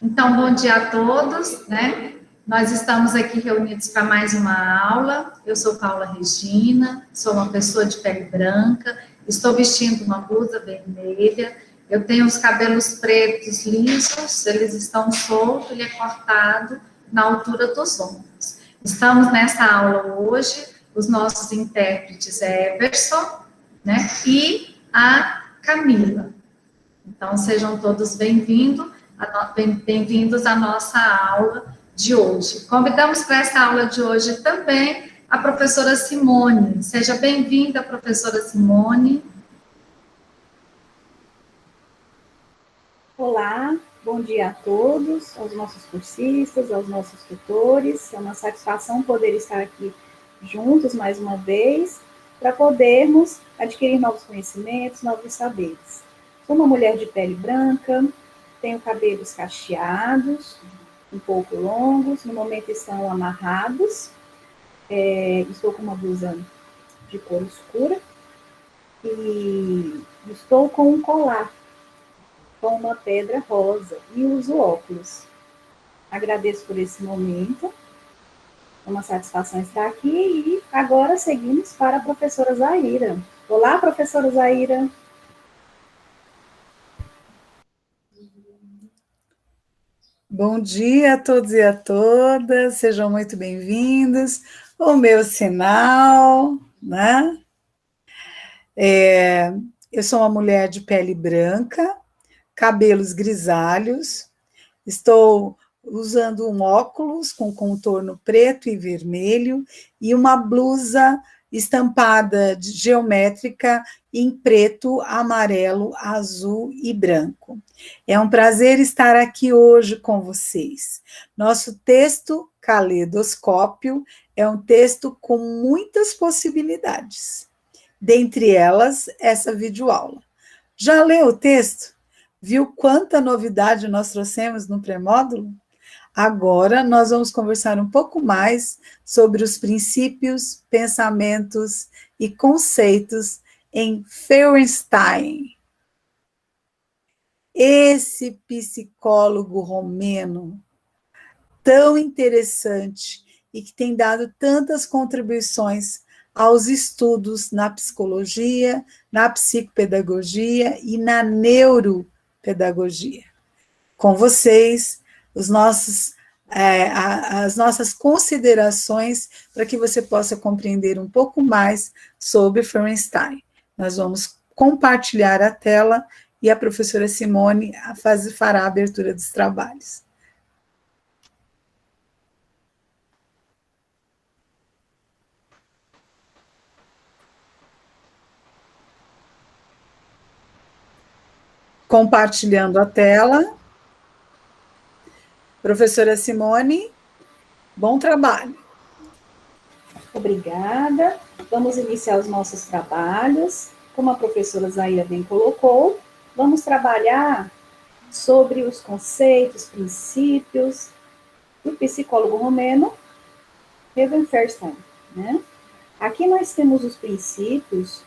Então, bom dia a todos, né? Nós estamos aqui reunidos para mais uma aula. Eu sou Paula Regina, sou uma pessoa de pele branca, estou vestindo uma blusa vermelha, eu tenho os cabelos pretos lisos, eles estão soltos e é cortado na altura dos ombros. Estamos nessa aula hoje, os nossos intérpretes é Everson, né? E a Camila. Então, sejam todos bem-vindos à nossa aula de hoje. Convidamos para essa aula de hoje também a professora Simone. Seja bem-vinda, professora Simone. Olá, bom dia a todos, aos nossos cursistas, aos nossos tutores. É uma satisfação poder estar aqui juntos mais uma vez, para podermos adquirir novos conhecimentos, novos saberes. Sou uma mulher de pele branca, tenho cabelos cacheados, um pouco longos, no momento estão amarrados, estou com uma blusa de cor escura e estou com um colar com uma pedra rosa e uso óculos. Agradeço por esse momento, é uma satisfação estar aqui e agora seguimos para a professora Zaira. Olá, professora Zaira. Bom dia a todos e a todas, sejam muito bem-vindos. O meu sinal, né? Eu sou uma mulher de pele branca, cabelos grisalhos, estou usando um óculos com contorno preto e vermelho e uma blusa estampada geométrica em preto, amarelo, azul e branco. É um prazer estar aqui hoje com vocês. Nosso texto, Caleidoscópio, é um texto com muitas possibilidades. Dentre elas, essa videoaula. Já leu o texto? Viu quanta novidade nós trouxemos no pré-módulo? Agora nós vamos conversar um pouco mais sobre os princípios, pensamentos e conceitos em Feuerstein. Esse psicólogo romeno tão interessante e que tem dado tantas contribuições aos estudos na psicologia, na psicopedagogia e na neuropedagogia. Com vocês, as nossas considerações para que você possa compreender um pouco mais sobre Feuerstein. Nós vamos compartilhar a tela e a professora Simone fará a abertura dos trabalhos. Compartilhando a tela. Professora Simone, bom trabalho. Obrigada. Vamos iniciar os nossos trabalhos. Como a professora Zaira bem colocou, vamos trabalhar sobre os conceitos, princípios do psicólogo romeno Feuerstein, né? Aqui nós temos os princípios,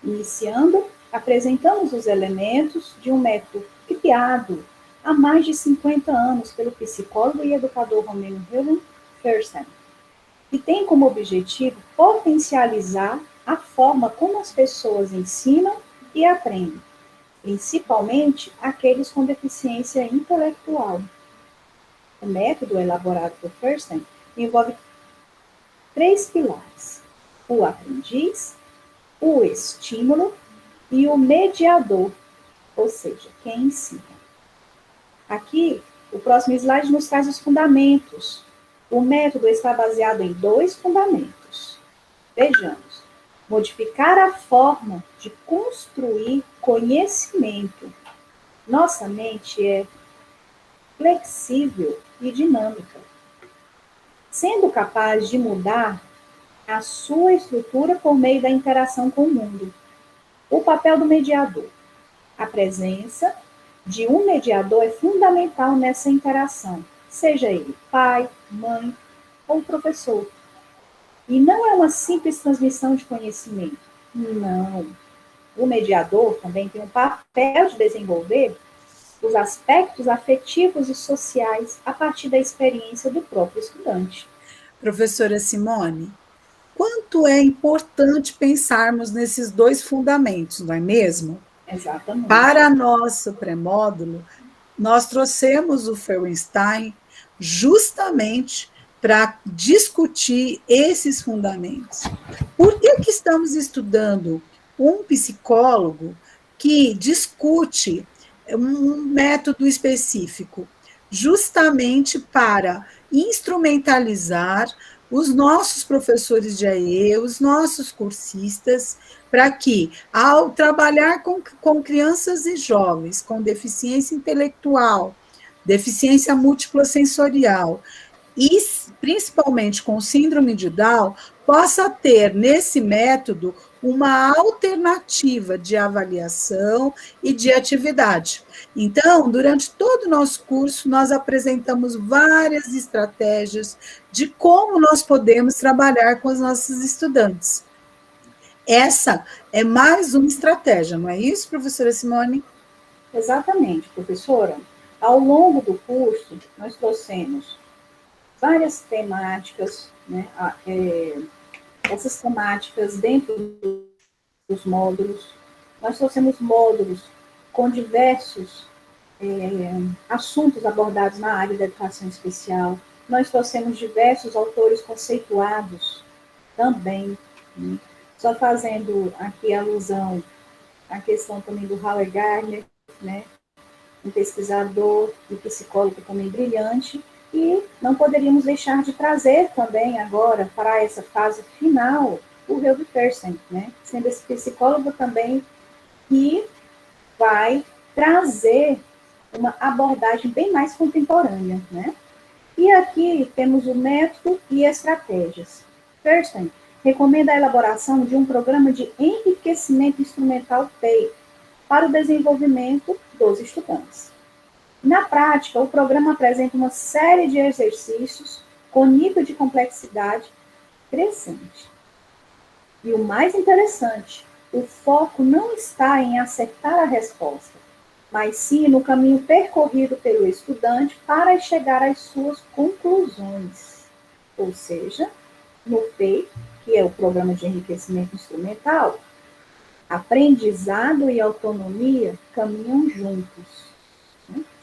iniciando, apresentamos os elementos de um método criado há mais de 50 anos pelo psicólogo e educador romeno Feuerstein, que tem como objetivo potencializar a forma como as pessoas ensinam e aprendem, principalmente aqueles com deficiência intelectual. O método elaborado por Feuerstein envolve 3 pilares: o aprendiz, o estímulo e o mediador, ou seja, quem ensina. Aqui, o próximo slide nos traz os fundamentos. O método está baseado em 2 fundamentos. Vejamos. Modificar a forma de construir conhecimento. Nossa mente é flexível e dinâmica, sendo capaz de mudar a sua estrutura por meio da interação com o mundo. O papel do mediador. A presença de um mediador é fundamental nessa interação, seja ele pai, mãe ou professor. E não é uma simples transmissão de conhecimento. Não. O mediador também tem um papel de desenvolver os aspectos afetivos e sociais a partir da experiência do próprio estudante. Professora Simone, quanto é importante pensarmos nesses dois fundamentos, não é mesmo? Exatamente. Para nosso pré-módulo, nós trouxemos o Feuerstein justamente para discutir esses fundamentos. Por que estamos estudando um psicólogo que discute um método específico? Justamente para instrumentalizar os nossos professores de AE, os nossos cursistas, para que, ao trabalhar com crianças e jovens com deficiência intelectual, deficiência múltipla sensorial, e principalmente com síndrome de Down, possa ter nesse método uma alternativa de avaliação e de atividade. Então, durante todo o nosso curso, nós apresentamos várias estratégias de como nós podemos trabalhar com os nossos estudantes. Essa é mais uma estratégia, não é isso, professora Simone? Exatamente, professora. Ao longo do curso, nós trouxemos várias temáticas, né? Essas temáticas dentro dos módulos. Nós trouxemos módulos com diversos assuntos abordados na área da educação especial. Nós trouxemos diversos autores conceituados também, né? Só fazendo aqui alusão à questão também do Howard Gardner, né? Um pesquisador e psicólogo também brilhante, e não poderíamos deixar de trazer também agora, para essa fase final, o Helvi Fersen, né? Sendo esse psicólogo também que vai trazer uma abordagem bem mais contemporânea, né? E aqui temos o método e estratégias. Fersen recomenda a elaboração de um programa de enriquecimento instrumental PEI para o desenvolvimento dos estudantes. Na prática, o programa apresenta uma série de exercícios com nível de complexidade crescente. E o mais interessante, o foco não está em acertar a resposta, mas sim no caminho percorrido pelo estudante para chegar às suas conclusões. Ou seja, no PEI, que é o Programa de Enriquecimento Instrumental, aprendizado e autonomia caminham juntos.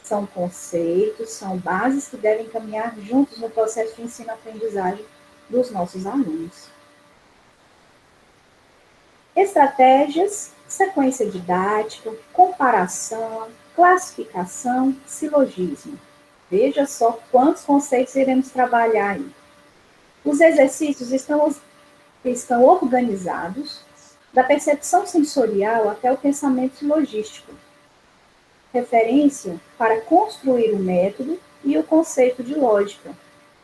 São conceitos, são bases que devem caminhar juntos no processo de ensino-aprendizagem dos nossos alunos. Estratégias, sequência didática, comparação, classificação, silogismo. Veja só quantos conceitos iremos trabalhar aí. Os exercícios estão organizados da percepção sensorial até o pensamento silogístico. Referência para construir o método e o conceito de lógica,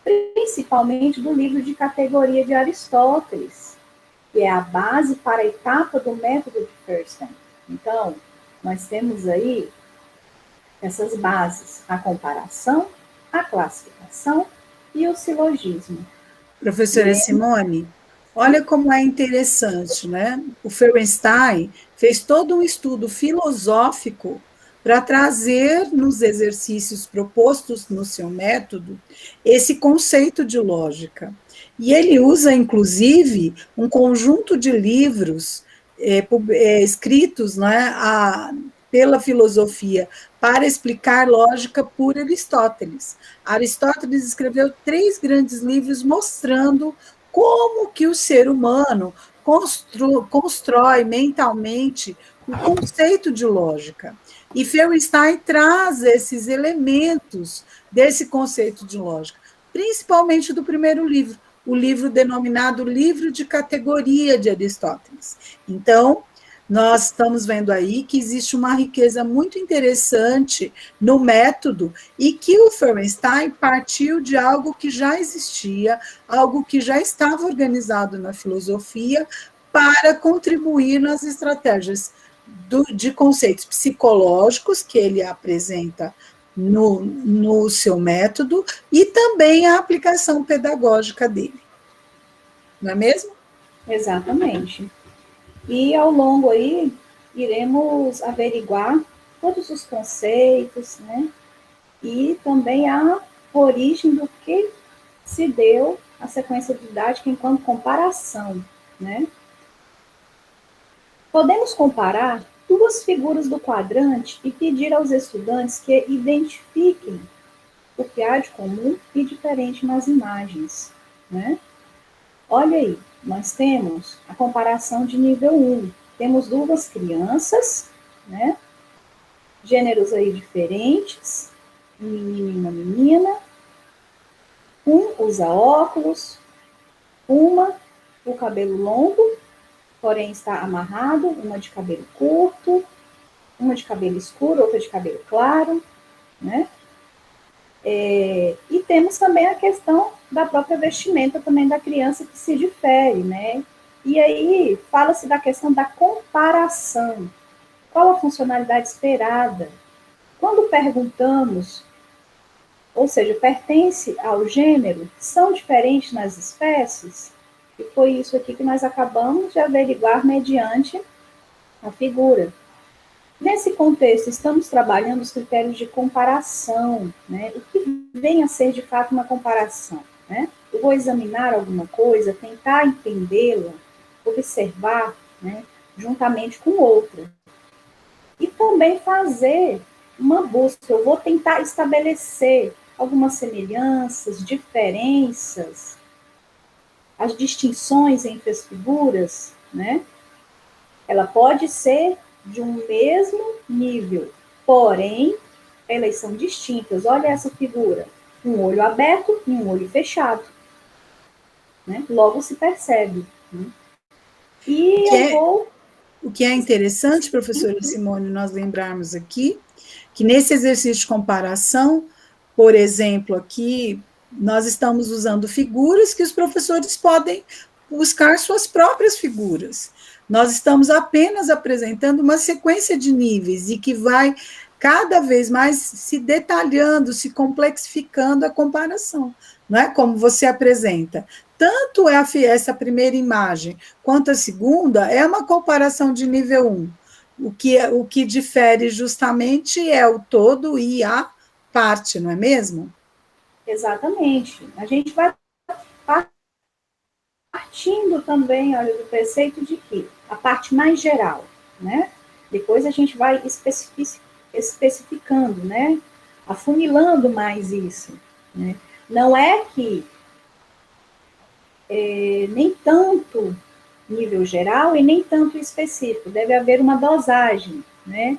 principalmente do livro de categoria de Aristóteles, que é a base para a etapa do método de Fersen. Então, nós temos aí essas bases, a comparação, a classificação e o silogismo. Professora Simone, olha como é interessante, né? O Feuerstein fez todo um estudo filosófico para trazer nos exercícios propostos no seu método esse conceito de lógica. E ele usa, inclusive, um conjunto de livros escritos, né, pela filosofia para explicar lógica por Aristóteles. Aristóteles escreveu 3 grandes livros mostrando como que o ser humano constrói mentalmente o conceito de lógica. E Feuerstein traz esses elementos desse conceito de lógica, principalmente do primeiro livro, o livro denominado Livro de Categoria de Aristóteles. Então, nós estamos vendo aí que existe uma riqueza muito interessante no método e que o Feuerstein partiu de algo que já existia, algo que já estava organizado na filosofia para contribuir nas estratégias de conceitos psicológicos que ele apresenta no seu método e também a aplicação pedagógica dele. Não é mesmo? Exatamente. E ao longo aí, iremos averiguar todos os conceitos, né? E também a origem do que se deu a sequência didática enquanto comparação, né? Podemos comparar duas figuras do quadrante e pedir aos estudantes que identifiquem o que há de comum e diferente nas imagens, né? Olha aí, nós temos a comparação de nível 1. Temos duas crianças, né? Gêneros aí diferentes, um menino e uma menina. Um usa óculos, uma o cabelo longo, porém está amarrado, uma de cabelo curto, uma de cabelo escuro, outra de cabelo claro, né? E temos também a questão da própria vestimenta também da criança que se difere, né? E aí fala-se da questão da comparação. Qual a funcionalidade esperada? Quando perguntamos, ou seja, pertence ao gênero, são diferentes nas espécies? E foi isso aqui que nós acabamos de averiguar mediante a figura. Nesse contexto, estamos trabalhando os critérios de comparação, né? O que vem a ser de fato uma comparação, né? Eu vou examinar alguma coisa, tentar entendê-la, observar, né? Juntamente com outra. E também fazer uma busca. Eu vou tentar estabelecer algumas semelhanças, diferenças, as distinções entre as figuras, né? Ela pode ser de um mesmo nível, porém, elas são distintas. Olha essa figura, um olho aberto e um olho fechado, né? Logo se percebe. Né? E eu vou... O que é interessante, professora Simone, nós lembrarmos aqui, que nesse exercício de comparação, por exemplo, aqui, nós estamos usando figuras que os professores podem buscar suas próprias figuras. Nós estamos apenas apresentando uma sequência de níveis e que vai cada vez mais se detalhando, se complexificando a comparação, não é? Como você apresenta. Tanto é essa primeira imagem quanto a segunda é uma comparação de nível 1. O que difere justamente é o todo e a parte, não é mesmo? Exatamente. A gente vai partindo também, olha, do preceito de que a parte mais geral, né? Depois a gente vai especificando, né? Afunilando mais isso, né? Não é que nem tanto nível geral e nem tanto específico, deve haver uma dosagem, né?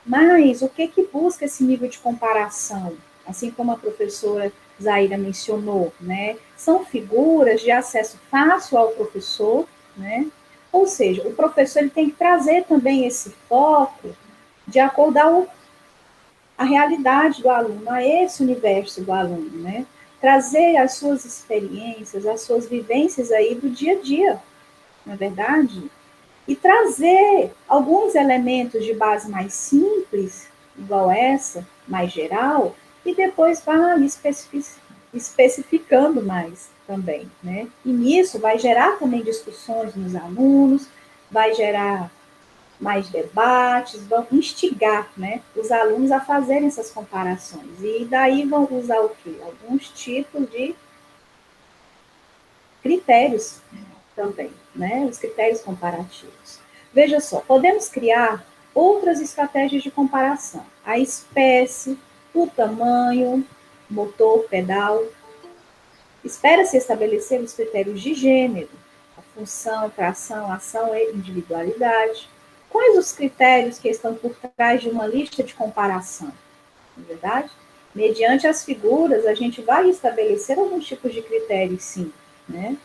Mas o que busca esse nível de comparação? Assim como a professora Zaira mencionou, né? São figuras de acesso fácil ao professor, né? Ou seja, o professor ele tem que trazer também esse foco de acordo a realidade do aluno, a esse universo do aluno, né? Trazer as suas experiências, as suas vivências aí do dia a dia, não é verdade? E trazer alguns elementos de base mais simples, igual essa, mais geral, e depois vai especificando mais também, né? E nisso vai gerar também discussões nos alunos, vai gerar mais debates, vão instigar, né, os alunos a fazerem essas comparações. E daí vão usar o quê? Alguns tipos de critérios também, né, os critérios comparativos. Veja só, podemos criar outras estratégias de comparação. A espécie, o tamanho, motor, pedal. Espera-se estabelecer os critérios de gênero, a função, tração, ação e individualidade. Quais os critérios que estão por trás de uma lista de comparação? Não é verdade? Mediante as figuras, a gente vai estabelecer alguns tipos de critérios, sim, né?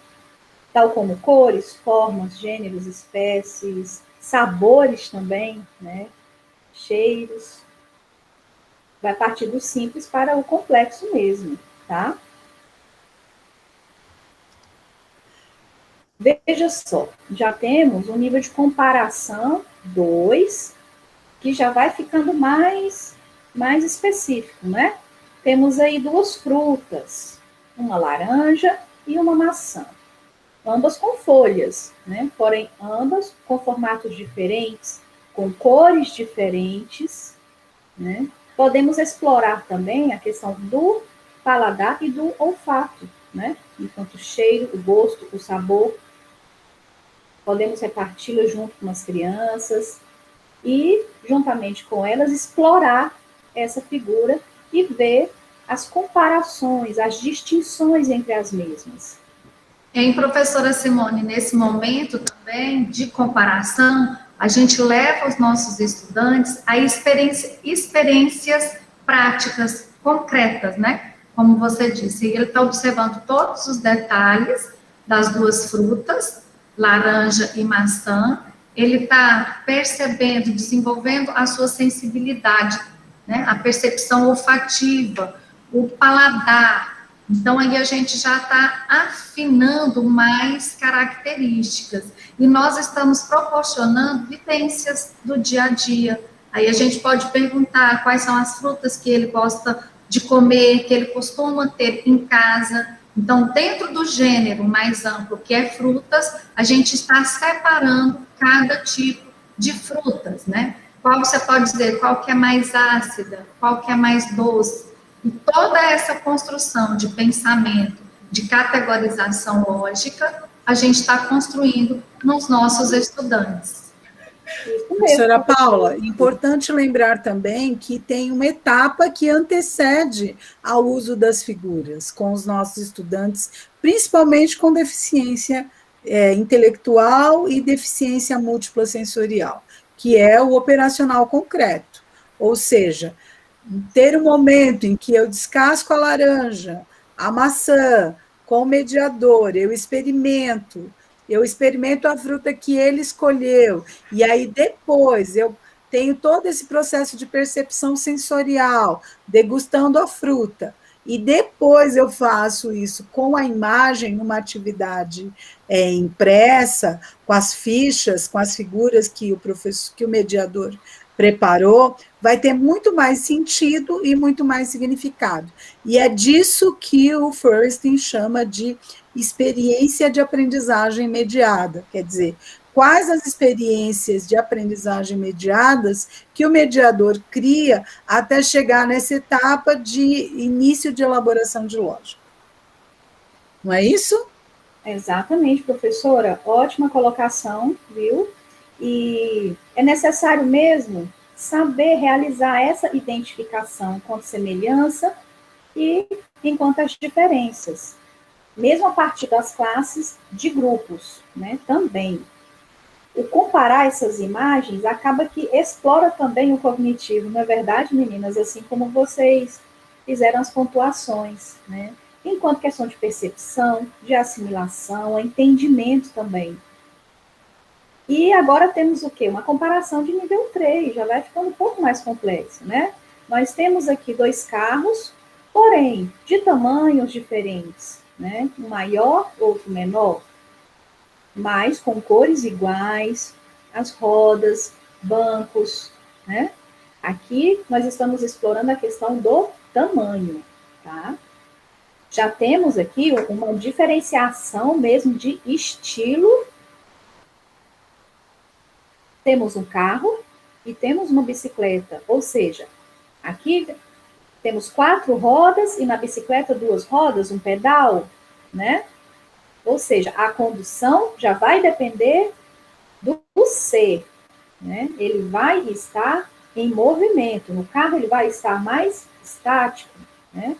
Tal como cores, formas, gêneros, espécies, sabores também, né? Cheiros. Vai partir do simples para o complexo mesmo, tá? Veja só, já temos um nível de comparação 2, que já vai ficando mais específico, né? Temos aí duas frutas, uma laranja e uma maçã, ambas com folhas, né? Porém, ambas com formatos diferentes, com cores diferentes, né? Podemos explorar também a questão do paladar e do olfato, né? Enquanto o cheiro, o gosto, o sabor. Podemos reparti-lo junto com as crianças e, juntamente com elas, explorar essa figura e ver as comparações, as distinções entre as mesmas. Em professora Simone, nesse momento também de comparação, a gente leva os nossos estudantes a experiências práticas, concretas, né? Como você disse, ele está observando todos os detalhes das duas frutas, laranja e maçã, ele está percebendo, desenvolvendo a sua sensibilidade, né? A percepção olfativa, o paladar. Então, aí a gente já está afinando mais características. E nós estamos proporcionando vivências do dia a dia. Aí a gente pode perguntar quais são as frutas que ele gosta de comer, que ele costuma ter em casa. Então, dentro do gênero mais amplo, que é frutas, a gente está separando cada tipo de frutas, né? Qual você pode dizer, qual que é mais ácida, qual que é mais doce. E toda essa construção de pensamento, de categorização lógica, a gente está construindo nos nossos estudantes. Professora Paula, importante lembrar também que tem uma etapa que antecede ao uso das figuras com os nossos estudantes, principalmente com deficiência intelectual e deficiência múltipla sensorial, que é o operacional concreto. Ou seja, ter um momento em que eu descasco a laranja, a maçã, com o mediador, eu experimento a fruta que ele escolheu, e aí depois eu tenho todo esse processo de percepção sensorial, degustando a fruta, e depois eu faço isso com a imagem, numa atividade impressa, com as fichas, com as figuras que o professor, que o mediador preparou, vai ter muito mais sentido e muito mais significado. E é disso que o Fursten chama de experiência de aprendizagem mediada, quer dizer, quais as experiências de aprendizagem mediadas que o mediador cria até chegar nessa etapa de início de elaboração de lógica. Não é isso? Exatamente, professora. Ótima colocação, viu? E é necessário mesmo saber realizar essa identificação enquanto semelhança e enquanto as diferenças, mesmo a partir das classes de grupos, né, também. O comparar essas imagens acaba que explora também o cognitivo, não é verdade, meninas? Assim como vocês fizeram as pontuações, né? Enquanto questão de percepção, de assimilação, entendimento também. E agora temos o quê? Uma comparação de nível 3, já vai ficando um pouco mais complexo, né? Nós temos aqui 2 carros, porém, de tamanhos diferentes, né? Um maior, outro menor, mas com cores iguais, as rodas, bancos, né? Aqui nós estamos explorando a questão do tamanho, tá? Já temos aqui uma diferenciação mesmo de estilo. Temos um carro e temos uma bicicleta, ou seja, aqui temos 4 rodas e na bicicleta 2 rodas, um pedal, né? Ou seja, a condução já vai depender do ser, né? Ele vai estar em movimento. No carro ele vai estar mais estático, né?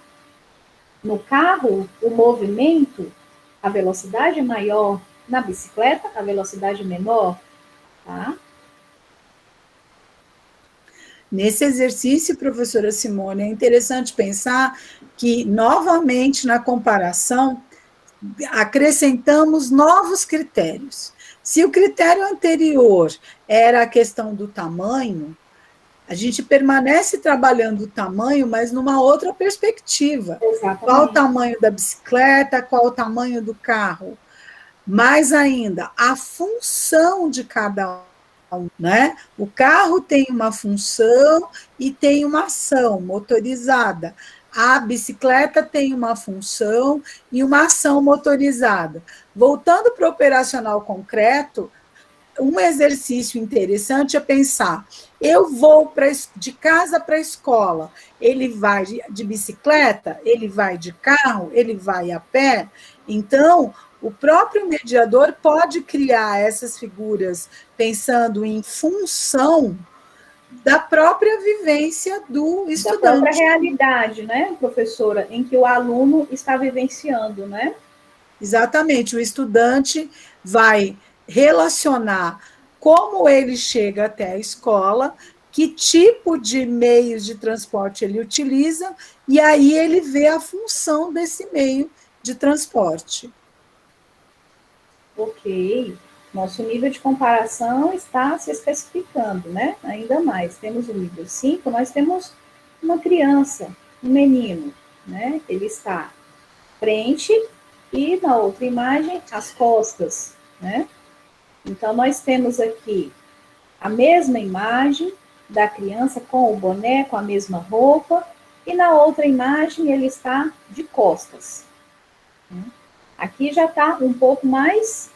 No carro, o movimento, a velocidade é maior. Na bicicleta, a velocidade é menor, tá? Nesse exercício, professora Simone, é interessante pensar que, novamente, na comparação, acrescentamos novos critérios. Se o critério anterior era a questão do tamanho, a gente permanece trabalhando o tamanho, mas numa outra perspectiva. Exatamente. Qual o tamanho da bicicleta, qual o tamanho do carro? Mais ainda, a função de cada um, né? O carro tem uma função e tem uma ação motorizada. A bicicleta tem uma função e uma ação motorizada. Voltando para o operacional concreto, um exercício interessante é pensar, eu vou de casa para a escola, ele vai de bicicleta, ele vai de carro, ele vai a pé, então o próprio mediador pode criar essas figuras pensando em função da própria vivência do Da própria estudante. realidade, né, professora, em que o aluno está vivenciando, né? Exatamente, o estudante vai relacionar como ele chega até a escola, que tipo de meios de transporte ele utiliza, e aí ele vê a função desse meio de transporte. Ok. Nosso nível de comparação está se especificando, né? Ainda mais. Temos o nível 5, nós temos uma criança, um menino, né? Ele está frente e na outra imagem, as costas, né? Então, nós temos aqui a mesma imagem da criança com o boné, com a mesma roupa, e na outra imagem ele está de costas. Aqui já está um pouco mais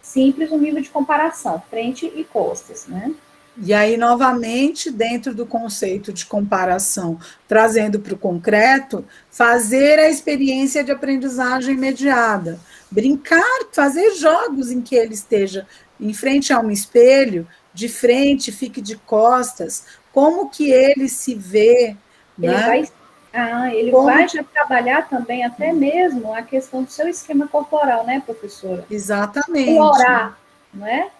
simples o nível de comparação, frente e costas, né? E aí, novamente, dentro do conceito de comparação, trazendo para o concreto, fazer a experiência de aprendizagem mediada. Brincar, fazer jogos em que ele esteja em frente a um espelho, de frente, fique de costas, como que ele se vê, Ele né? vai, ele vai já trabalhar também até mesmo a questão do seu esquema corporal, né, professora? Exatamente. Explorar, não é?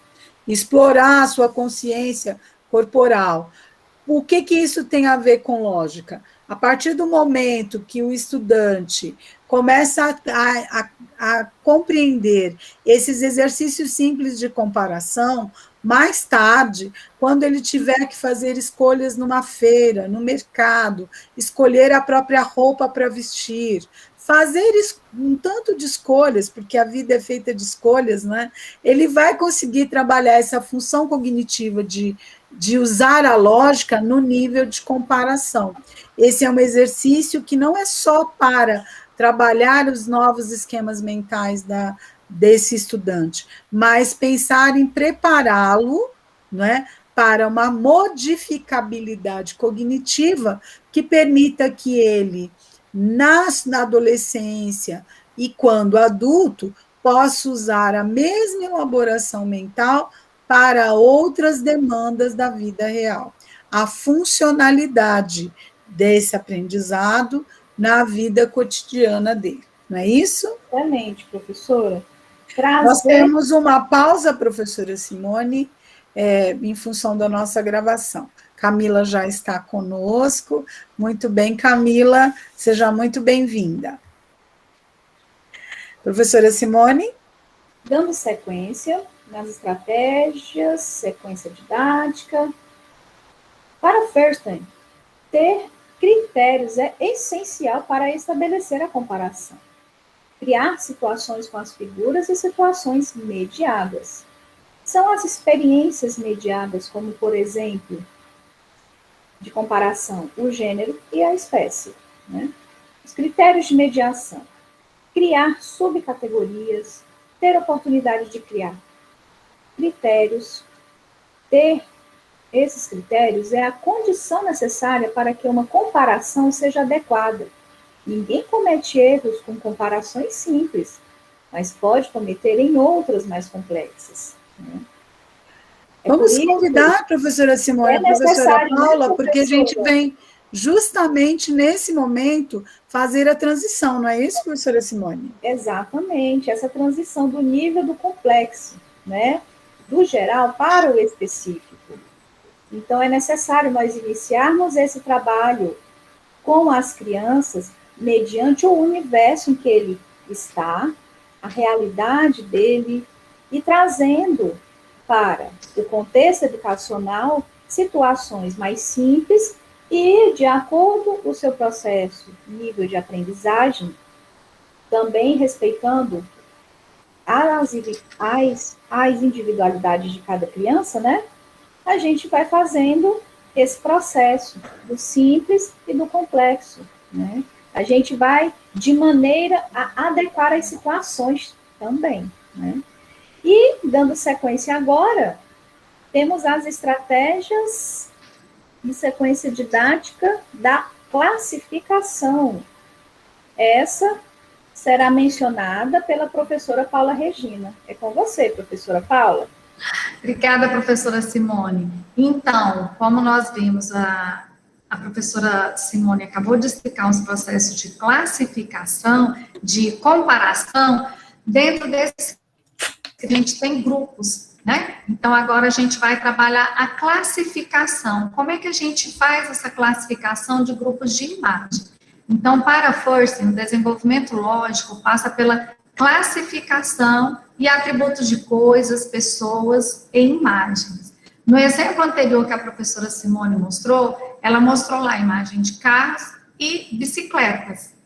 Explorar a sua consciência corporal. O que isso tem a ver com lógica? A partir do momento que o estudante começa a compreender esses exercícios simples de comparação, mais tarde, quando ele tiver que fazer escolhas numa feira, no mercado, escolher a própria roupa para vestir, fazer um tanto de escolhas, porque a vida é feita de escolhas, né? Ele vai conseguir trabalhar essa função cognitiva de usar a lógica no nível de comparação. Esse é um exercício que não é só para trabalhar os novos esquemas mentais desse estudante, mas pensar em prepará-lo, né, para uma modificabilidade cognitiva que permita que ele, na adolescência e quando adulto, possa usar a mesma elaboração mental para outras demandas da vida real. A funcionalidade desse aprendizado na vida cotidiana dele. Não é isso? Excelente, professora. Nós Trazer. temos uma pausa, professora Simone, em função da nossa gravação. Camila já está conosco. Muito bem, Camila, seja muito bem-vinda. Professora Simone? Dando sequência nas estratégias, sequência didática. Para Feuerstein, ter critérios é essencial para estabelecer a comparação. Criar situações com as figuras e situações mediadas. São as experiências mediadas, como, por exemplo, de comparação, o gênero e a espécie. Né? Os critérios de mediação. Criar subcategorias, ter oportunidade de criar critérios. Ter esses critérios é a condição necessária para que uma comparação seja adequada. Ninguém comete erros com comparações simples, mas pode cometer em outras mais complexas. Né? Vamos convidar a professora Simone, a professora Paula, né, porque a gente vem justamente nesse momento fazer a transição, não é isso, professora Simone? Exatamente, essa transição do nível do complexo, né, do geral para o específico. Então, é necessário nós iniciarmos esse trabalho com as crianças mediante o universo em que ele está, a realidade dele, e trazendo para o contexto educacional situações mais simples e, de acordo com o seu processo, nível de aprendizagem, também respeitando as individualidades de cada criança, né? A gente vai fazendo esse processo do simples e do complexo, né? A gente vai de maneira a adequar as situações também, né? E, dando sequência agora, temos as estratégias de sequência didática da classificação. Essa será mencionada pela professora Paula Regina. É com você, professora Paula. Obrigada, professora Simone. Então, como nós vimos, a professora Simone acabou de explicar os processos de classificação, de comparação, dentro desse a gente tem grupos, né? Então, agora a gente vai trabalhar a classificação. Como é que a gente faz essa classificação de grupos de imagem? Então, para Forster, o desenvolvimento lógico passa pela classificação e atributos de coisas, pessoas e imagens. No exemplo anterior que a professora Simone mostrou, ela mostrou lá a imagem de carros e bicicletas.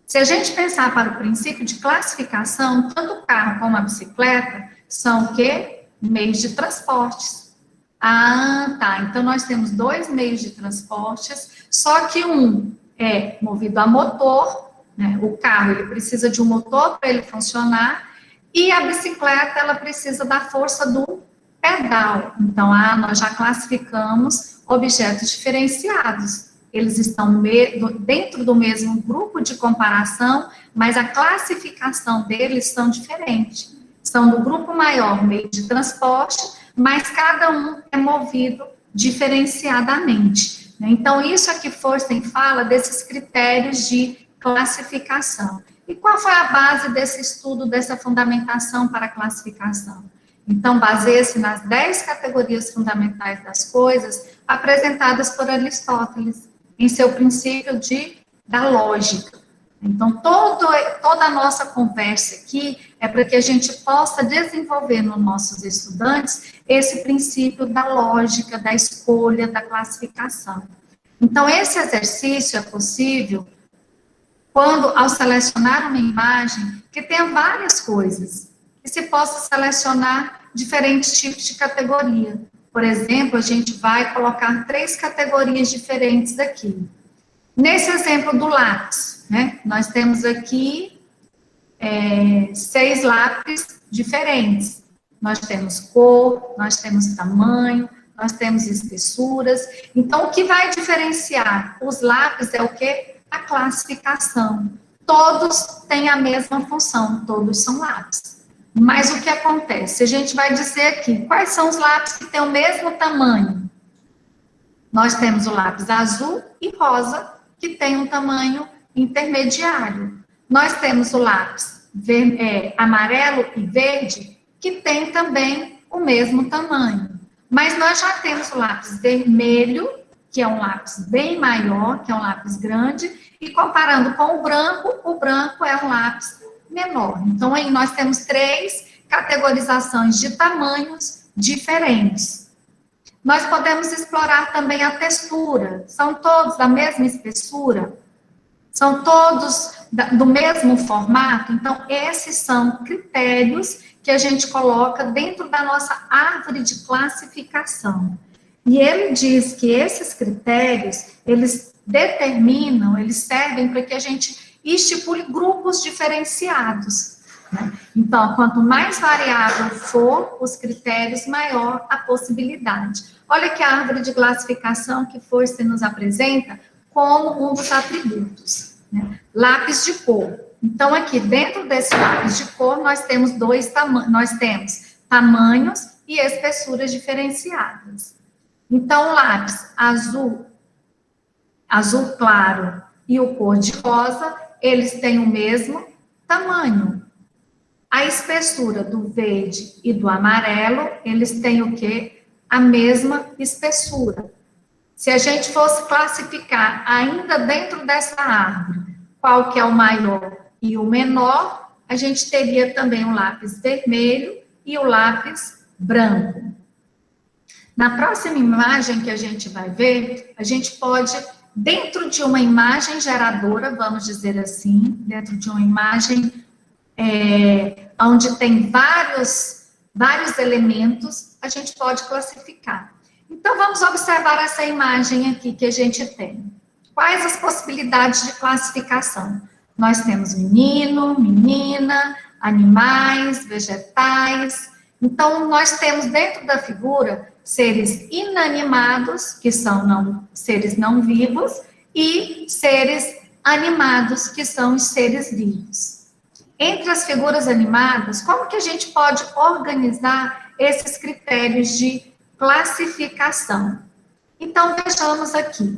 Se a gente pensar para o princípio de classificação, tanto o carro como a bicicleta são o quê? Meios de transportes. Ah, tá. Então, nós temos dois meios de transportes, só que um é movido a motor, né? O carro, ele precisa de um motor para ele funcionar, e a bicicleta, ela precisa da força do pedal. Então, nós já classificamos objetos diferenciados. Eles estão dentro do mesmo grupo de comparação, mas a classificação deles são diferentes. São do grupo maior, meio de transporte, mas cada um é movido diferenciadamente. Então, isso aqui Forster fala desses critérios de classificação. E qual foi a base desse estudo, dessa fundamentação para a classificação? Então, baseia-se nas 10 categorias fundamentais das coisas apresentadas por Aristóteles, em seu princípio da lógica. Então, toda a nossa conversa aqui é para que a gente possa desenvolver nos nossos estudantes esse princípio da lógica, da escolha, da classificação. Então, esse exercício é possível quando, ao selecionar uma imagem, que tenha várias coisas, que se possa selecionar diferentes tipos de categoria. Por exemplo, a gente vai colocar 3 categorias diferentes aqui. Nesse exemplo do lápis, né, nós temos aqui 6 lápis diferentes. Nós temos cor, nós temos tamanho, nós temos espessuras. Então, o que vai diferenciar os lápis é o quê? A classificação. Todos têm a mesma função, todos são lápis. Mas o que acontece? A gente vai dizer aqui, quais são os lápis que têm o mesmo tamanho? Nós temos o lápis azul e rosa, que tem um tamanho intermediário. Nós temos o lápis amarelo e verde, que tem também o mesmo tamanho. Mas nós já temos o lápis vermelho, que é um lápis bem maior, que é um lápis grande, e comparando com o branco é um lápis menor. Então, aí nós temos 3 categorizações de tamanhos diferentes. Nós podemos explorar também a textura. São todos da mesma espessura? São todos do mesmo formato? Então, esses são critérios que a gente coloca dentro da nossa árvore de classificação. E ele diz que esses critérios, eles determinam, eles servem para que a gente estipule grupos diferenciados, né? Então, quanto mais variável for os critérios, maior a possibilidade. Olha que a árvore de classificação que Forster nos apresenta como um dos atributos, né? Lápis de cor. Então, aqui dentro desse lápis de cor, nós temos tamanhos e espessuras diferenciadas. Então, o lápis azul claro e o cor de rosa, eles têm o mesmo tamanho. A espessura do verde e do amarelo, eles têm o quê? A mesma espessura. Se a gente fosse classificar ainda dentro dessa árvore, qual que é o maior e o menor, a gente teria também o lápis vermelho e o lápis branco. Na próxima imagem que a gente vai ver, a gente pode, dentro de uma imagem geradora, vamos dizer assim, dentro de uma imagem onde tem vários elementos, a gente pode classificar. Então, vamos observar essa imagem aqui que a gente tem. Quais as possibilidades de classificação? Nós temos menino, menina, animais, vegetais. Então, nós temos dentro da figura seres inanimados, que são seres não vivos, e seres animados, que são os seres vivos. Entre as figuras animadas, como que a gente pode organizar esses critérios de classificação? Então, vejamos aqui.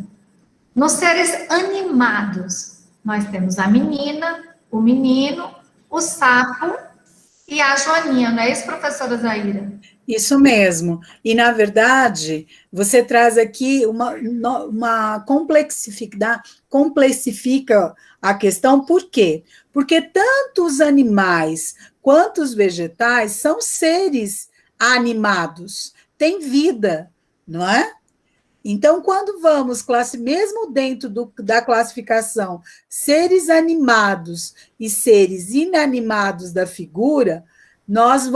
Nos seres animados, nós temos a menina, o menino, o sapo e a joaninha, não é isso, professora Zaira? Isso mesmo. E, na verdade, você traz aqui uma complexifica a questão, por quê? Porque tanto os animais quanto os vegetais são seres animados, têm vida, não é? Então, quando vamos, mesmo dentro da classificação, seres animados e seres inanimados da figura, nós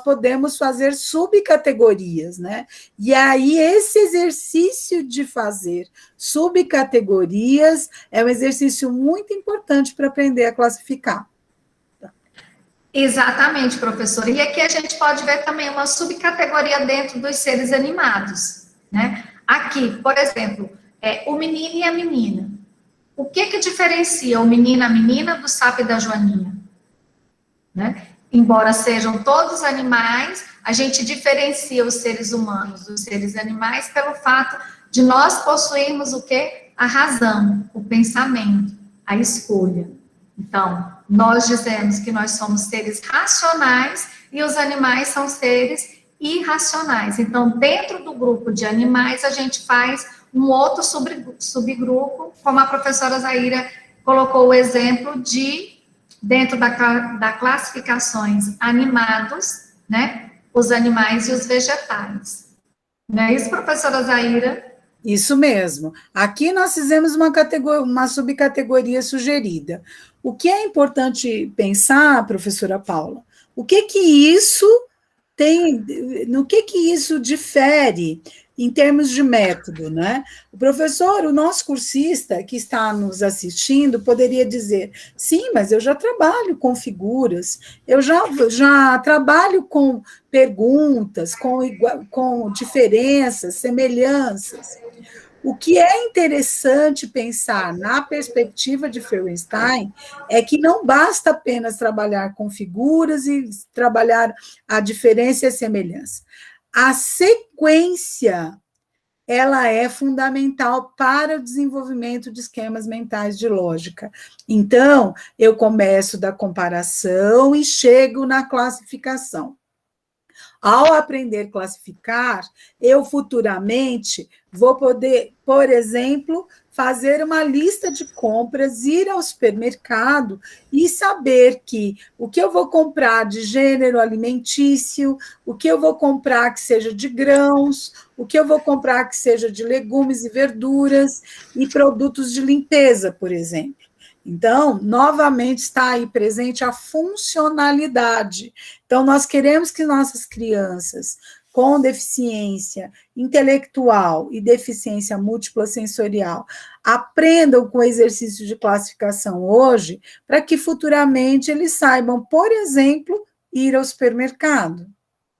podemos fazer subcategorias, né? E aí, esse exercício de fazer subcategorias é um exercício muito importante para aprender a classificar. Exatamente, professora. E aqui a gente pode ver também uma subcategoria dentro dos seres animados, né? Aqui, por exemplo, o menino e a menina. O que diferencia o menino e a menina do sapo e da joaninha? Né? Embora sejam todos animais, a gente diferencia os seres humanos dos seres animais pelo fato de nós possuirmos o quê? A razão, o pensamento, a escolha. Então, nós dizemos que nós somos seres racionais e os animais são seres irracionais. Então, dentro do grupo de animais, a gente faz um outro subgrupo, como a professora Zaira colocou o exemplo de, dentro da classificações animados, né, os animais e os vegetais. Não é isso, professora Zaira? Isso mesmo. Aqui nós fizemos uma subcategoria sugerida. O que é importante pensar, professora Paula? No que isso difere em termos de método, né? O nosso cursista que está nos assistindo poderia dizer, sim, mas eu já trabalho com figuras, eu já trabalho com perguntas, com diferenças, semelhanças. O que é interessante pensar na perspectiva de Feuerstein é que não basta apenas trabalhar com figuras e trabalhar a diferença e a semelhança. A sequência, ela é fundamental para o desenvolvimento de esquemas mentais de lógica. Então, eu começo da comparação e chego na classificação. Ao aprender a classificar, eu futuramente vou poder, por exemplo, fazer uma lista de compras, ir ao supermercado e saber que o que eu vou comprar de gênero alimentício, o que eu vou comprar que seja de grãos, o que eu vou comprar que seja de legumes e verduras e produtos de limpeza, por exemplo. Então, novamente está aí presente a funcionalidade. Então, nós queremos que nossas crianças com deficiência intelectual e deficiência múltipla sensorial aprendam com o exercício de classificação hoje, para que futuramente eles saibam, por exemplo, ir ao supermercado.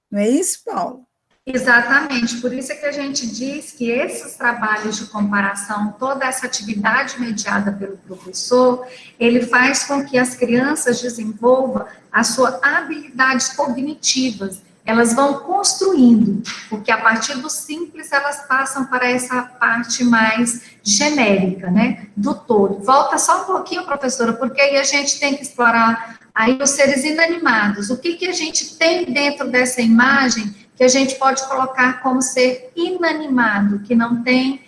Não é isso, Paula? Exatamente, por isso é que a gente diz que esses trabalhos de comparação, toda essa atividade mediada pelo professor, ele faz com que as crianças desenvolvam as suas habilidades cognitivas, elas vão construindo, porque a partir do simples elas passam para essa parte mais genérica, né, do todo. Volta só um pouquinho, professora, porque aí a gente tem que explorar aí os seres inanimados, o que a gente tem dentro dessa imagem que a gente pode colocar como ser inanimado, que não tem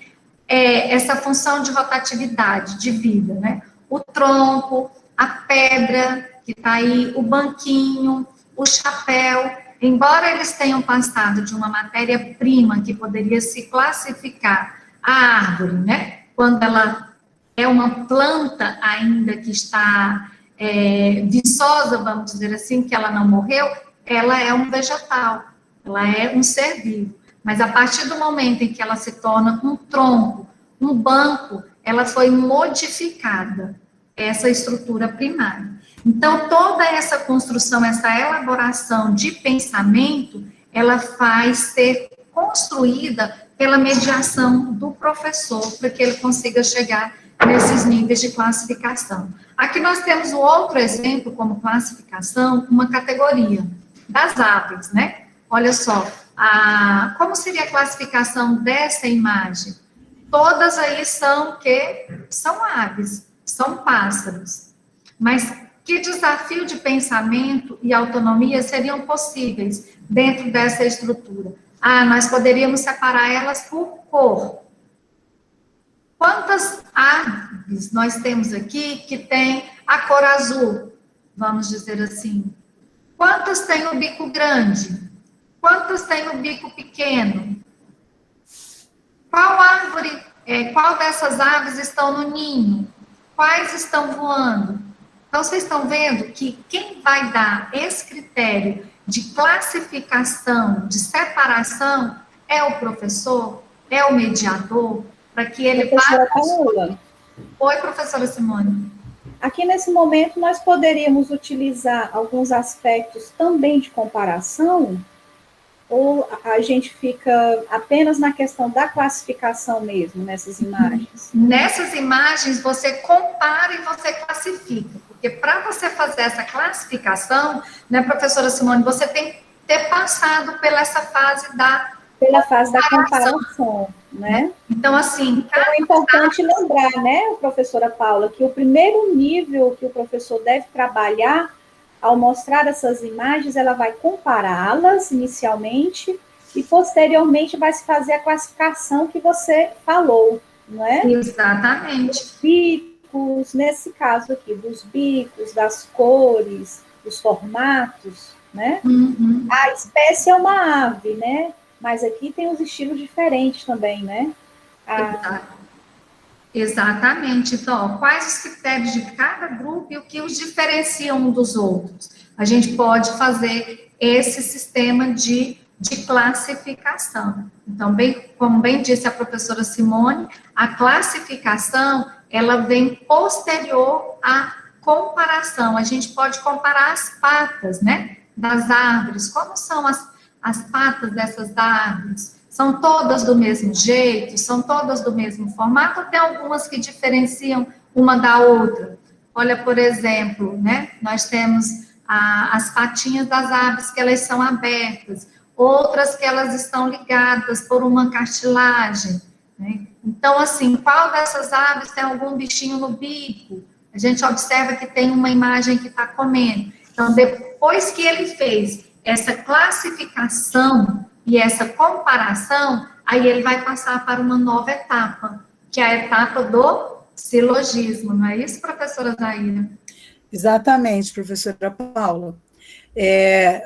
essa função de rotatividade, de vida, né? O tronco, a pedra, que está aí, o banquinho, o chapéu, embora eles tenham passado de uma matéria-prima que poderia se classificar a árvore, né? Quando ela é uma planta ainda que está viçosa, vamos dizer assim, que ela não morreu, ela é um vegetal. Ela é um ser vivo, mas a partir do momento em que ela se torna um tronco, um banco, ela foi modificada, essa estrutura primária. Então, toda essa construção, essa elaboração de pensamento, ela vai ser construída pela mediação do professor, para que ele consiga chegar nesses níveis de classificação. Aqui nós temos um outro exemplo como classificação, uma categoria das aves, né? Olha só, como seria a classificação dessa imagem? Todas aí são aves, são pássaros. Mas que desafio de pensamento e autonomia seriam possíveis dentro dessa estrutura? Nós poderíamos separar elas por cor. Quantas aves nós temos aqui que tem a cor azul, vamos dizer assim? Quantas têm o bico grande? Quantas têm o bico pequeno? Qual dessas aves estão no ninho? Quais estão voando? Então, vocês estão vendo que quem vai dar esse critério de classificação, de separação, é o professor, é o mediador, para que ele Professora Paula. Oi, professora Simone. Aqui nesse momento nós poderíamos utilizar alguns aspectos também de comparação, ou a gente fica apenas na questão da classificação mesmo, nessas imagens? Nessas imagens, você compara e você classifica, porque para você fazer essa classificação, né, professora Simone, você tem que ter passado pela fase da comparação, né? Então, assim... Então, é importante lembrar, né, professora Paula, que o primeiro nível que o professor deve trabalhar ao mostrar essas imagens, ela vai compará-las inicialmente e posteriormente vai se fazer a classificação que você falou, não é? Exatamente. Os bicos, nesse caso aqui, dos bicos, das cores, dos formatos, né? Uhum. A espécie é uma ave, né? Mas aqui tem os estilos diferentes também, né? Exatamente. Então, quais os critérios de cada grupo e o que os diferencia um dos outros? A gente pode fazer esse sistema de classificação. Então, como bem disse a professora Simone, a classificação, ela vem posterior à comparação. A gente pode comparar as patas, né, das árvores. Como são as patas dessas árvores? São todas do mesmo jeito? São todas do mesmo formato? Ou tem algumas que diferenciam uma da outra? Olha, por exemplo, né, nós temos as patinhas das aves, que elas são abertas, outras que elas estão ligadas por uma cartilagem, né? Então, assim, qual dessas aves tem algum bichinho no bico? A gente observa que tem uma imagem que está comendo. Então, depois que ele fez essa classificação e essa comparação, aí ele vai passar para uma nova etapa, que é a etapa do silogismo, não é isso, professora Zaira? Exatamente, professora Paula.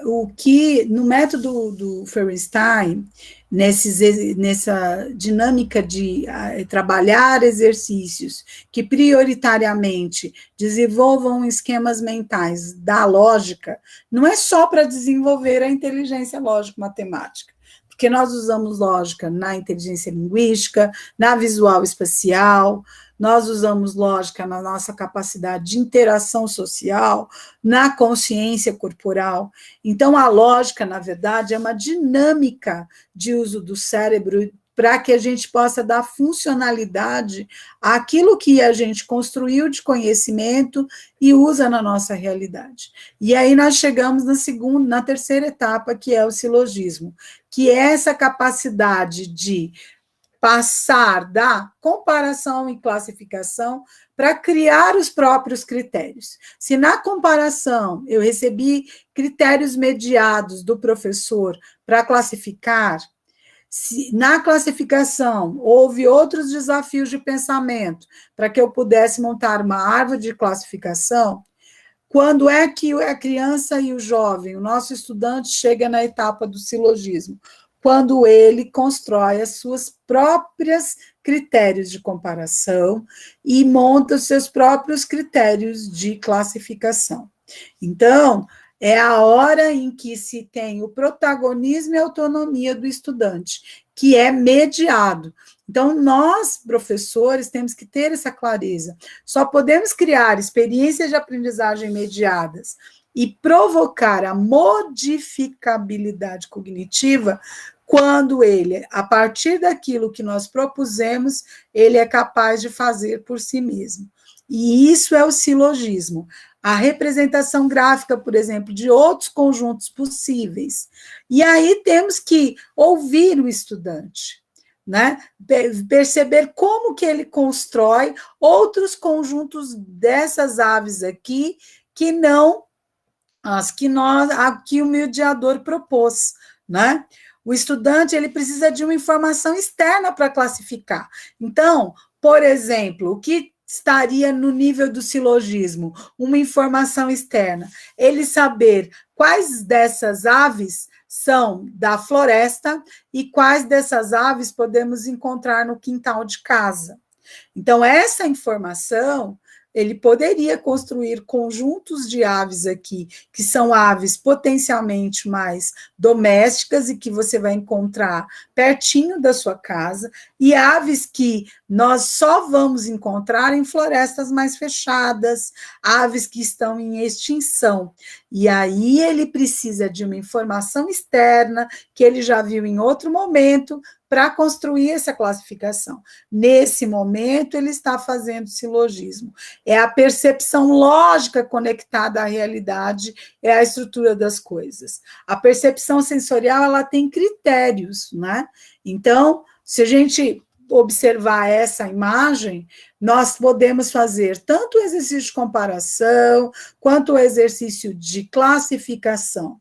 O que, no método do Feuerstein, nessa dinâmica de trabalhar exercícios que prioritariamente desenvolvam esquemas mentais da lógica, não é só para desenvolver a inteligência lógico-matemática, porque nós usamos lógica na inteligência linguística, na visual espacial, nós usamos lógica na nossa capacidade de interação social, na consciência corporal. Então, a lógica, na verdade, é uma dinâmica de uso do cérebro para que a gente possa dar funcionalidade àquilo que a gente construiu de conhecimento e usa na nossa realidade. E aí nós chegamos na terceira etapa, que é o silogismo, que é essa capacidade de passar da comparação e classificação para criar os próprios critérios. Se na comparação eu recebi critérios mediados do professor para classificar, se na classificação houve outros desafios de pensamento para que eu pudesse montar uma árvore de classificação, quando é que a criança e o jovem, o nosso estudante, chega na etapa do silogismo? Quando ele constrói as suas próprias critérios de comparação e monta os seus próprios critérios de classificação. Então, é a hora em que se tem o protagonismo e a autonomia do estudante, que é mediado. Então, nós, professores, temos que ter essa clareza. Só podemos criar experiências de aprendizagem mediadas e provocar a modificabilidade cognitiva quando ele, a partir daquilo que nós propusemos, ele é capaz de fazer por si mesmo. E isso é o silogismo. A representação gráfica, por exemplo, de outros conjuntos possíveis. E aí temos que ouvir o estudante, né? Perceber como que ele constrói outros conjuntos dessas aves aqui, que não as que aqui o mediador propôs, né? O estudante, ele precisa de uma informação externa para classificar. Então, por exemplo, o que estaria no nível do silogismo? Uma informação externa. Ele saber quais dessas aves são da floresta e quais dessas aves podemos encontrar no quintal de casa. Então, essa informação, ele poderia construir conjuntos de aves aqui, que são aves potencialmente mais domésticas e que você vai encontrar pertinho da sua casa, e aves que nós só vamos encontrar em florestas mais fechadas, aves que estão em extinção. E aí ele precisa de uma informação externa, que ele já viu em outro momento, para construir essa classificação. Nesse momento, ele está fazendo silogismo. É a percepção lógica conectada à realidade, é a estrutura das coisas. A percepção sensorial, ela tem critérios, né? Então, se a gente observar essa imagem, nós podemos fazer tanto o exercício de comparação, quanto o exercício de classificação.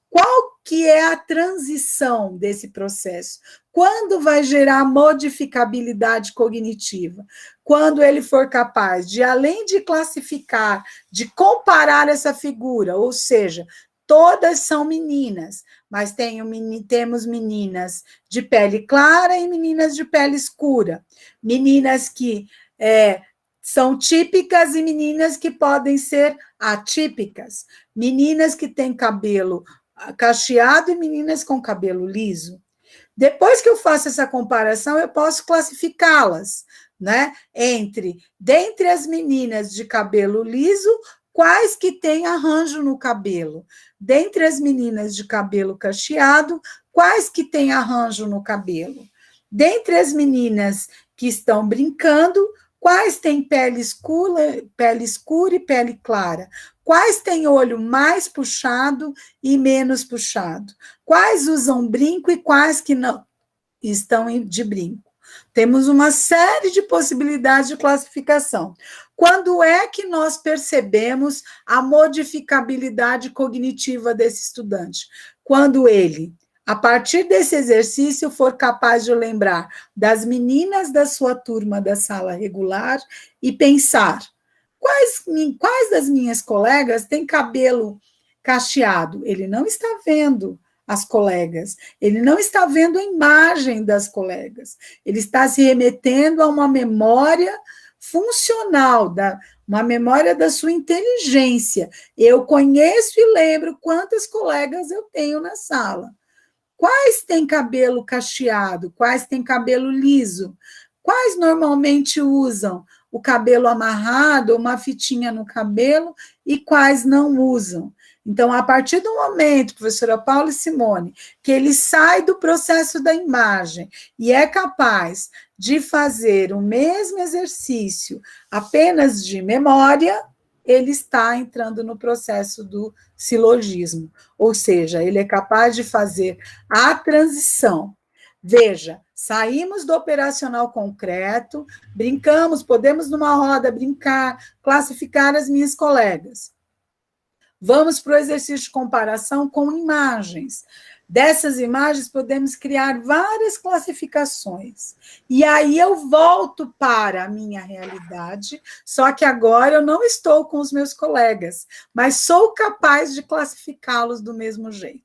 Qual que é a transição desse processo? Quando vai gerar modificabilidade cognitiva? Quando ele for capaz de, além de classificar, de comparar essa figura, ou seja, todas são meninas, mas temos meninas de pele clara e meninas de pele escura, meninas que são típicas e meninas que podem ser atípicas, meninas que têm cabelo cacheado e meninas com cabelo liso. Depois que eu faço essa comparação, eu posso classificá-las, né? Dentre as meninas de cabelo liso, quais que têm arranjo no cabelo? Dentre as meninas de cabelo cacheado, quais que têm arranjo no cabelo? Dentre as meninas que estão brincando, quais têm pele escura e pele clara? Quais têm olho mais puxado e menos puxado? Quais usam brinco e quais que não estão de brinco? Temos uma série de possibilidades de classificação. Quando é que nós percebemos a modificabilidade cognitiva desse estudante? Quando ele, a partir desse exercício, for capaz de lembrar das meninas da sua turma da sala regular e pensar: quais das minhas colegas têm cabelo cacheado? Ele não está vendo as colegas, ele não está vendo a imagem das colegas, ele está se remetendo a uma memória funcional, uma memória da sua inteligência. Eu conheço e lembro quantas colegas eu tenho na sala. Quais têm cabelo cacheado? Quais têm cabelo liso? Quais normalmente usam o cabelo amarrado, uma fitinha no cabelo, e quais não usam? Então, a partir do momento, professora Paula e Simone, que ele sai do processo da imagem e é capaz de fazer o mesmo exercício apenas de memória, ele está entrando no processo do silogismo, ou seja, ele é capaz de fazer a transição. Veja, saímos do operacional concreto, brincamos, podemos numa roda brincar, classificar as minhas colegas. Vamos para o exercício de comparação com imagens. Dessas imagens, podemos criar várias classificações. E aí eu volto para a minha realidade, só que agora eu não estou com os meus colegas, mas sou capaz de classificá-los do mesmo jeito.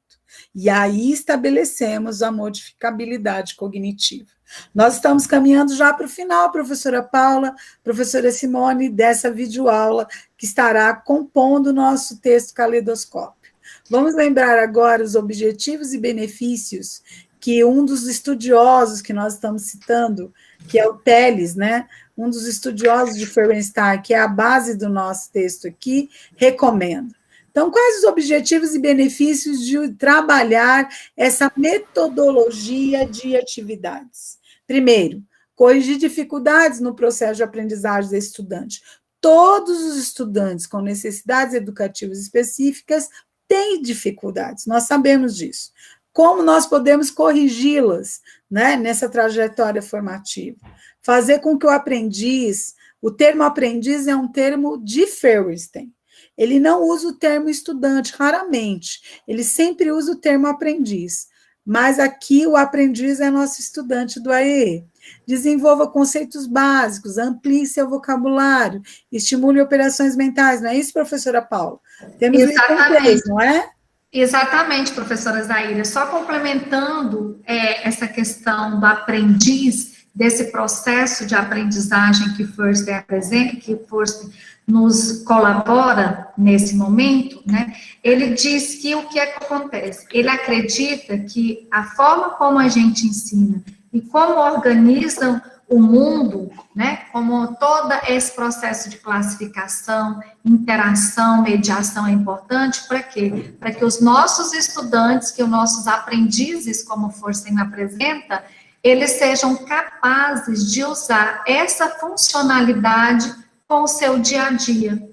E aí estabelecemos a modificabilidade cognitiva. Nós estamos caminhando já para o final, professora Paula, professora Simone, dessa videoaula que estará compondo o nosso texto caleidoscópio. Vamos lembrar agora os objetivos e benefícios que um dos estudiosos que nós estamos citando, que é o Telles, né? Um dos estudiosos de Feuerstein, que é a base do nosso texto aqui, recomenda. Então, quais os objetivos e benefícios de trabalhar essa metodologia de atividades? Primeiro, corrigir dificuldades no processo de aprendizagem do estudante. Todos os estudantes com necessidades educativas específicas têm dificuldades, nós sabemos disso. Como nós podemos corrigi-las, né, nessa trajetória formativa? Fazer com que o termo aprendiz é um termo de Feuerstein. Ele não usa o termo estudante, raramente. Ele sempre usa o termo aprendiz. Mas aqui o aprendiz é nosso estudante do AEE. Desenvolva conceitos básicos, amplie seu vocabulário, estimule operações mentais. Não é isso, professora Paula? Temos o item 3, não é? Exatamente, professora Zaira. Só complementando essa questão do aprendiz, desse processo de aprendizagem que Feuerstein apresenta, que Feuerstein nos colabora nesse momento, né? Ele diz que o que é que acontece? Ele acredita que a forma como a gente ensina e como organizam o mundo, né, como todo esse processo de classificação, interação, mediação é importante, para quê? Para que os nossos estudantes, que os nossos aprendizes, como Feuerstein apresenta, eles sejam capazes de usar essa funcionalidade com o seu dia a dia.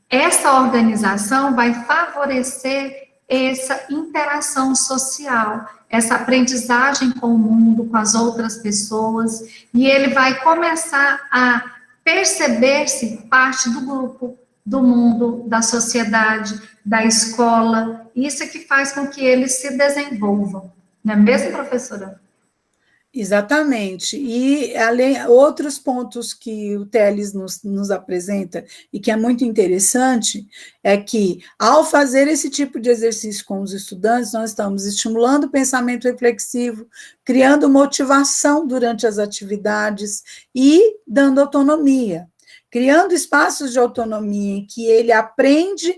Essa organização vai favorecer essa interação social, essa aprendizagem com o mundo, com as outras pessoas, e ele vai começar a perceber-se parte do grupo, do mundo, da sociedade, da escola. Isso é que faz com que eles se desenvolvam. Não é mesmo, professora? Exatamente. E além, outros pontos que o Telles nos apresenta e que é muito interessante é que, ao fazer esse tipo de exercício com os estudantes, nós estamos estimulando o pensamento reflexivo, criando motivação durante as atividades e dando autonomia. Criando espaços de autonomia em que ele aprende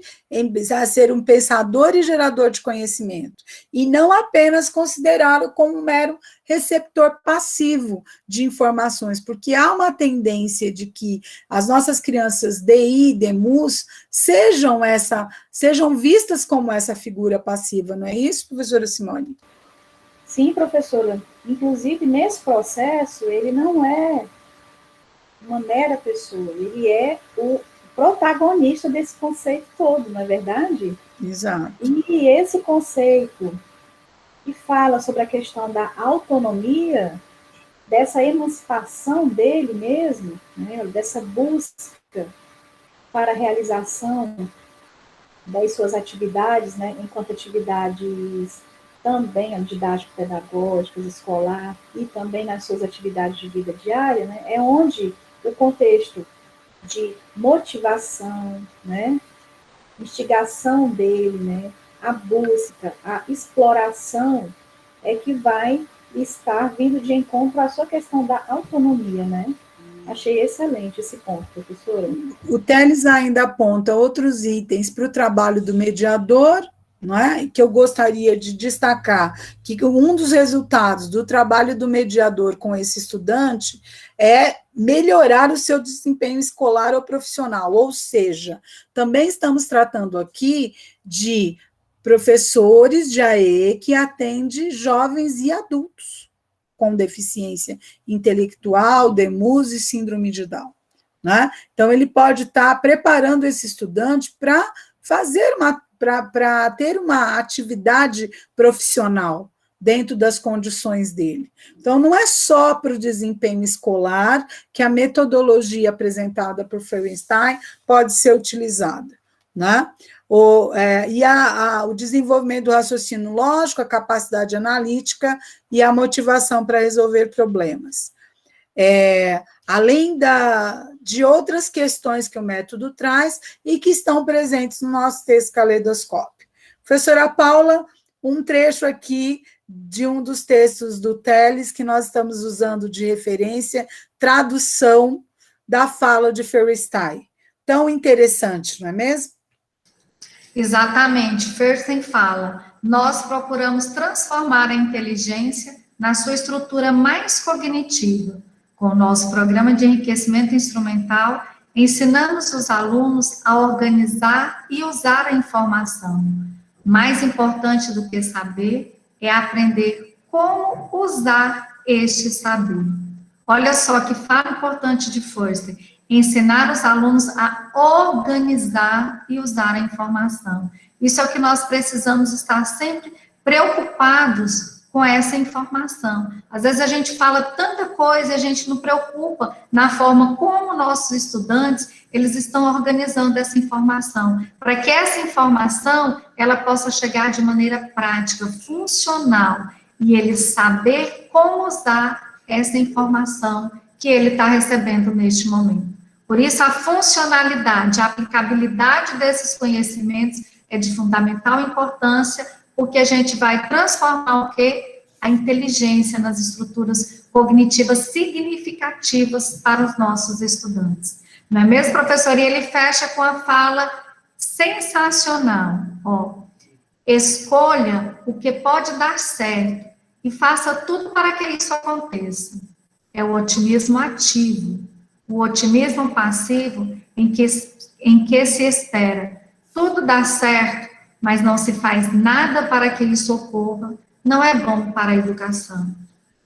a ser um pensador e gerador de conhecimento, e não apenas considerá-lo como um mero receptor passivo de informações, porque há uma tendência de que as nossas crianças DI, DEMUS, sejam vistas como essa figura passiva, não é isso, professora Simone? Sim, professora. Inclusive, nesse processo, ele não é uma mera pessoa, ele é o protagonista desse conceito todo, não é verdade? Exato. E esse conceito que fala sobre a questão da autonomia, dessa emancipação dele mesmo, né, dessa busca para a realização das suas atividades, né, enquanto atividades também didático-pedagógicas, escolar, e também nas suas atividades de vida diária, né, é onde o contexto de motivação, né, instigação dele, né, a busca, a exploração, é que vai estar vindo de encontro à sua questão da autonomia, né? Achei excelente esse ponto, professora. O Telles ainda aponta outros itens para o trabalho do mediador, não é? Que eu gostaria de destacar, que um dos resultados do trabalho do mediador com esse estudante é melhorar o seu desempenho escolar ou profissional, ou seja, também estamos tratando aqui de professores de AE que atendem jovens e adultos com deficiência intelectual, DEMUS e síndrome de Down, né? Então, ele pode estar preparando esse estudante para ter uma atividade profissional dentro das condições dele. Então, não é só para o desempenho escolar que a metodologia apresentada por Feuerstein pode ser utilizada, né? O desenvolvimento do raciocínio lógico, a capacidade analítica e a motivação para resolver problemas. Além de outras questões que o método traz e que estão presentes no nosso texto Caleidoscópio. Professora Paula, um trecho aqui de um dos textos do Telles que nós estamos usando de referência, tradução da fala de Feuerstein. Tão interessante, não é mesmo? Exatamente, Fersen fala, nós procuramos transformar a inteligência na sua estrutura mais cognitiva. Com o nosso programa de enriquecimento instrumental, ensinamos os alunos a organizar e usar a informação. Mais importante do que saber é aprender como usar este saber. Olha só que fala importante de Forster, ensinar os alunos a organizar e usar a informação. Isso é o que nós precisamos estar sempre preocupados com essa informação. Às vezes a gente fala tanta coisa e a gente não preocupa na forma como nossos estudantes, eles estão organizando essa informação, para que essa informação, ela possa chegar de maneira prática, funcional, e ele saber como usar essa informação que ele está recebendo neste momento. Por isso, a funcionalidade, a aplicabilidade desses conhecimentos é de fundamental importância, porque a gente vai transformar o quê? A inteligência nas estruturas cognitivas significativas para os nossos estudantes. Não é mesmo, professor? E ele fecha com a fala sensacional, ó, escolha o que pode dar certo e faça tudo para que isso aconteça. É o otimismo ativo. O otimismo passivo, em que se espera tudo dá certo, mas não se faz nada para que isso ocorra, não é bom para a educação.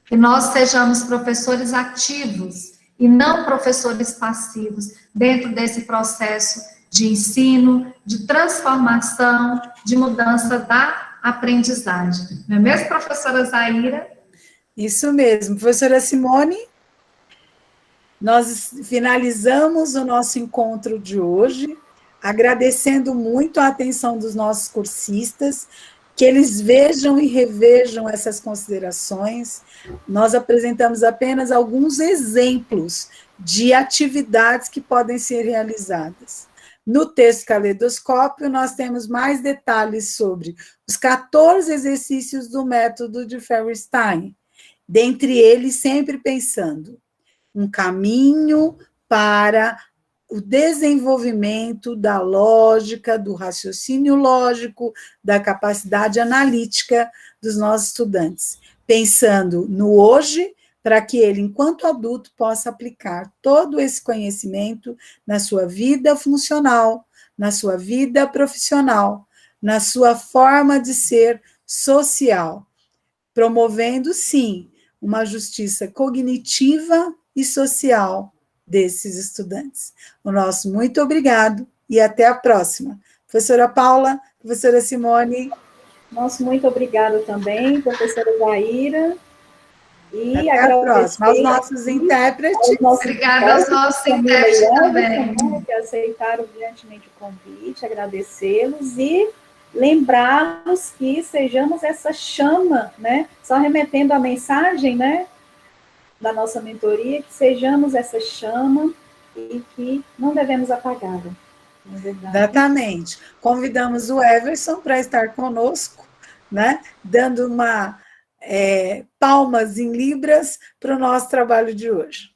Que nós sejamos professores ativos e não professores passivos dentro desse processo de ensino, de transformação, de mudança da aprendizagem. Não é mesmo, professora Zaira? Isso mesmo. Professora Simone, nós finalizamos o nosso encontro de hoje, agradecendo muito a atenção dos nossos cursistas, que eles vejam e revejam essas considerações. Nós apresentamos apenas alguns exemplos de atividades que podem ser realizadas. No texto Caleidoscópio, nós temos mais detalhes sobre os 14 exercícios do método de Feuerstein, dentre eles sempre pensando um caminho para o desenvolvimento da lógica, do raciocínio lógico, da capacidade analítica dos nossos estudantes, pensando no hoje, para que ele, enquanto adulto, possa aplicar todo esse conhecimento na sua vida funcional, na sua vida profissional, na sua forma de ser social, promovendo, sim, uma justiça cognitiva e social desses estudantes. O nosso muito obrigado e até a próxima. Professora Paula, professora Simone. Nosso muito obrigado também, professora Zaira. E até a próxima. Aos nossos intérpretes. Obrigada aos nossos intérpretes também. Que aceitaram brilhantemente o convite, agradecê-los e lembrá-los que sejamos essa chama, né? Só remetendo a mensagem, né? Da nossa mentoria, que sejamos essa chama e que não devemos apagá-la. Exatamente. Convidamos o Everson para estar conosco, né? Dando uma palmas em libras para o nosso trabalho de hoje.